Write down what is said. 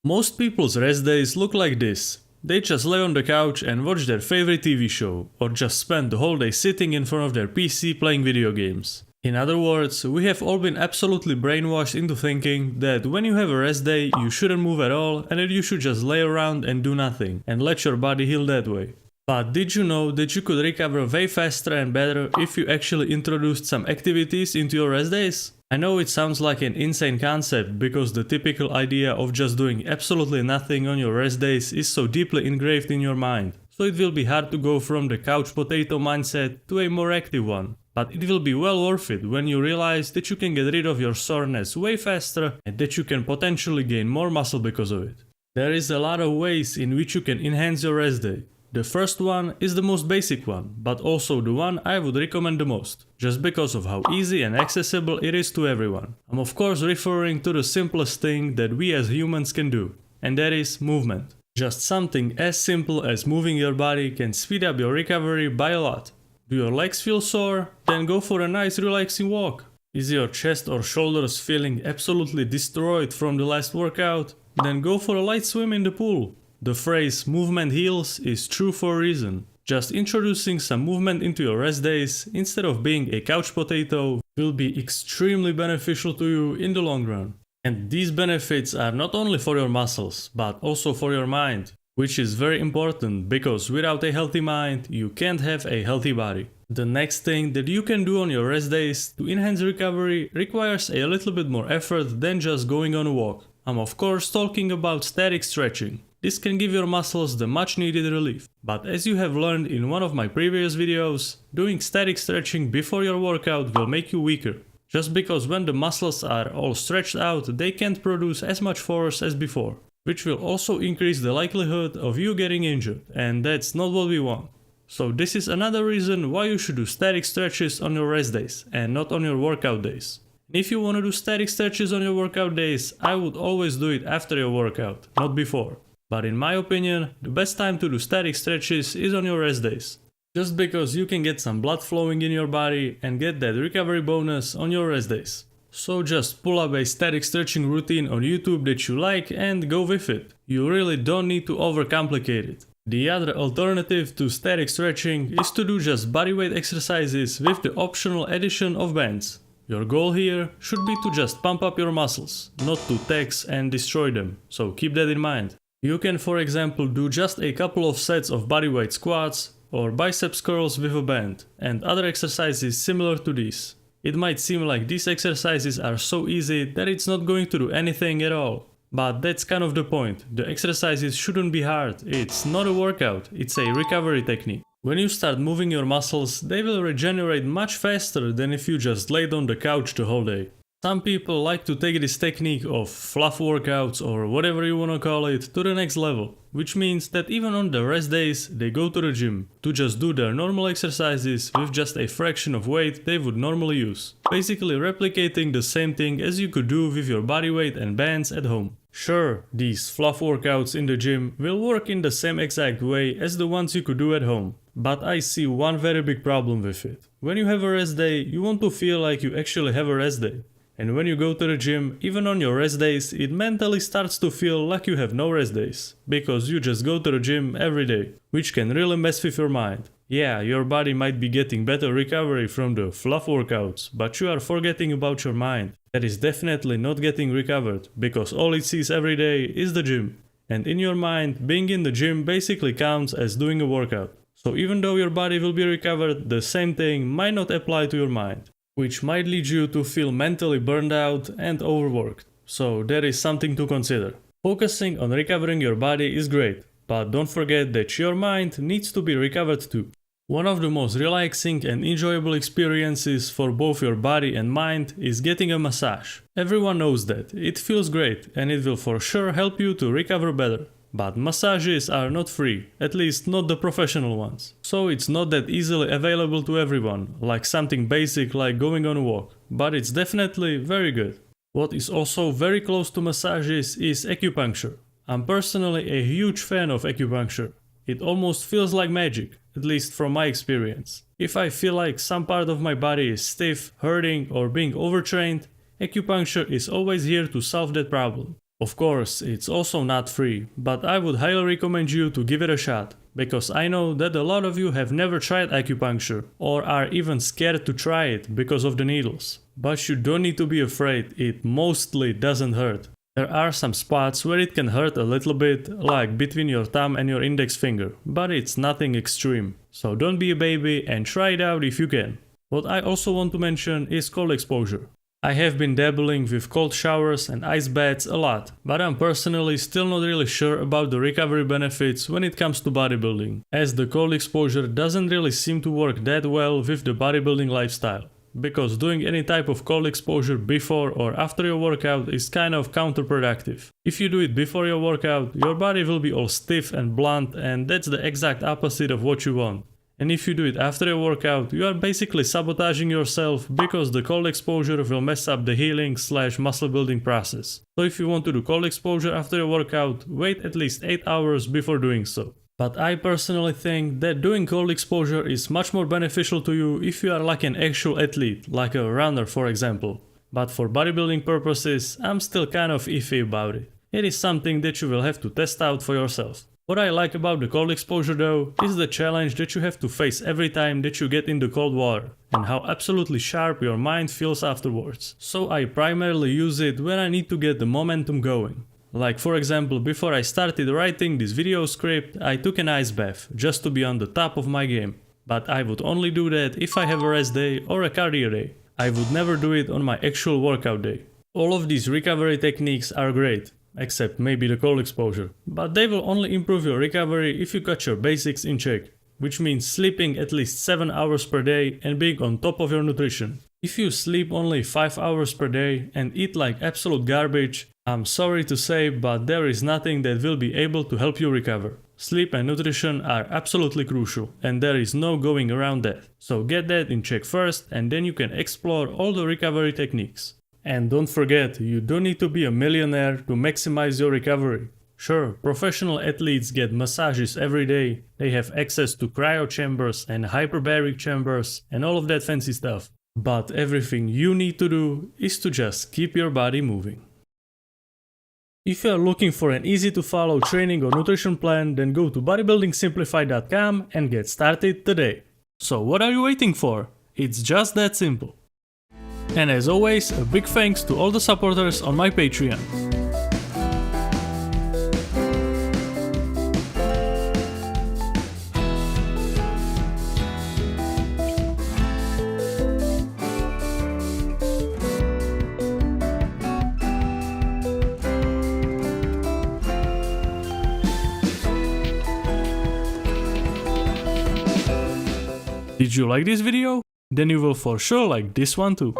Most people's rest days look like this. They just lay on the couch and watch their favorite TV show, or just spend the whole day sitting in front of their PC playing video games. In other words, we have all been absolutely brainwashed into thinking that when you have a rest day, you shouldn't move at all and that you should just lay around and do nothing, and let your body heal that way. But did you know that you could recover way faster and better if you actually introduced some activities into your rest days? I know it sounds like an insane concept because the typical idea of just doing absolutely nothing on your rest days is so deeply engraved in your mind, so it will be hard to go from the couch potato mindset to a more active one. But it will be well worth it when you realize that you can get rid of your soreness way faster and that you can potentially gain more muscle because of it. There is a lot of ways in which you can enhance your rest day. The first one is the most basic one, but also the one I would recommend the most, just because of how easy and accessible it is to everyone. I'm of course referring to the simplest thing that we as humans can do, and that is movement. Just something as simple as moving your body can speed up your recovery by a lot. Do your legs feel sore? Then go for a nice relaxing walk. Is your chest or shoulders feeling absolutely destroyed from the last workout? Then go for a light swim in the pool. The phrase movement heals is true for a reason. Just introducing some movement into your rest days instead of being a couch potato will be extremely beneficial to you in the long run. And these benefits are not only for your muscles, but also for your mind, which is very important because without a healthy mind, you can't have a healthy body. The next thing that you can do on your rest days to enhance recovery requires a little bit more effort than just going on a walk. I'm of course talking about static stretching. This can give your muscles the much needed relief. But as you have learned in one of my previous videos, doing static stretching before your workout will make you weaker. Just because when the muscles are all stretched out, they can't produce as much force as before, which will also increase the likelihood of you getting injured, and that's not what we want. So this is another reason why you should do static stretches on your rest days and not on your workout days. If you want to do static stretches on your workout days, I would always do it after your workout, not before. But in my opinion, the best time to do static stretches is on your rest days. Just because you can get some blood flowing in your body and get that recovery bonus on your rest days. So just pull up a static stretching routine on YouTube that you like and go with it. You really don't need to overcomplicate it. The other alternative to static stretching is to do just bodyweight exercises with the optional addition of bands. Your goal here should be to just pump up your muscles, not to tax and destroy them, so keep that in mind. You can for example do just a couple of sets of bodyweight squats or biceps curls with a band and other exercises similar to these. It might seem like these exercises are so easy that it's not going to do anything at all. But that's kind of the point. The exercises shouldn't be hard. It's not a workout, it's a recovery technique. When you start moving your muscles, they will regenerate much faster than if you just laid on the couch the whole day. Some people like to take this technique of fluff workouts or whatever you wanna call it to the next level, which means that even on the rest days they go to the gym to just do their normal exercises with just a fraction of weight they would normally use, basically replicating the same thing as you could do with your body weight and bands at home. Sure, these fluff workouts in the gym will work in the same exact way as the ones you could do at home, but I see one very big problem with it. When you have a rest day, you want to feel like you actually have a rest day. And when you go to the gym, even on your rest days, it mentally starts to feel like you have no rest days, because you just go to the gym every day, which can really mess with your mind. Yeah, your body might be getting better recovery from the fluff workouts, but you are forgetting about your mind. That is definitely not getting recovered, because all it sees every day is the gym. And in your mind, being in the gym basically counts as doing a workout. So even though your body will be recovered, the same thing might not apply to your mind, which might lead you to feel mentally burned out and overworked. So that is something to consider. Focusing on recovering your body is great, but don't forget that your mind needs to be recovered too. One of the most relaxing and enjoyable experiences for both your body and mind is getting a massage. Everyone knows that. It feels great and it will for sure help you to recover better. But massages are not free, at least not the professional ones. So it's not that easily available to everyone, like something basic like going on a walk. But it's definitely very good. What is also very close to massages is acupuncture. I'm personally a huge fan of acupuncture. It almost feels like magic, at least from my experience. If I feel like some part of my body is stiff, hurting, or being overtrained, acupuncture is always here to solve that problem. Of course, it's also not free, but I would highly recommend you to give it a shot, because I know that a lot of you have never tried acupuncture or are even scared to try it because of the needles. But you don't need to be afraid, it mostly doesn't hurt. There are some spots where it can hurt a little bit, like between your thumb and your index finger, but it's nothing extreme. So don't be a baby and try it out if you can. What I also want to mention is cold exposure. I have been dabbling with cold showers and ice baths a lot, but I'm personally still not really sure about the recovery benefits when it comes to bodybuilding, as the cold exposure doesn't really seem to work that well with the bodybuilding lifestyle. Because doing any type of cold exposure before or after your workout is kind of counterproductive. If you do it before your workout, your body will be all stiff and blunt, and that's the exact opposite of what you want. And if you do it after your workout, you are basically sabotaging yourself because the cold exposure will mess up the healing / muscle building process. So if you want to do cold exposure after your workout, wait at least 8 hours before doing so. But I personally think that doing cold exposure is much more beneficial to you if you are like an actual athlete, like a runner for example. But for bodybuilding purposes, I'm still kind of iffy about it. It is something that you will have to test out for yourself. What I like about the cold exposure though, is the challenge that you have to face every time that you get in the cold water, and how absolutely sharp your mind feels afterwards. So I primarily use it when I need to get the momentum going. Like for example, before I started writing this video script, I took an ice bath, just to be on the top of my game. But I would only do that if I have a rest day or a cardio day. I would never do it on my actual workout day. All of these recovery techniques are great, except maybe the cold exposure. But they will only improve your recovery if you got your basics in check, which means sleeping at least 7 hours per day and being on top of your nutrition. If you sleep only 5 hours per day and eat like absolute garbage, I'm sorry to say, but there is nothing that will be able to help you recover. Sleep and nutrition are absolutely crucial, and there is no going around that. So get that in check first, and then you can explore all the recovery techniques. And don't forget, you don't need to be a millionaire to maximize your recovery. Sure, professional athletes get massages every day, they have access to cryo chambers and hyperbaric chambers and all of that fancy stuff. But everything you need to do is to just keep your body moving. If you are looking for an easy to follow training or nutrition plan, then go to bodybuildingsimplified.com and get started today. So what are you waiting for? It's just that simple. And as always, a big thanks to all the supporters on my Patreon. Did you like this video? Then you will for sure like this one too.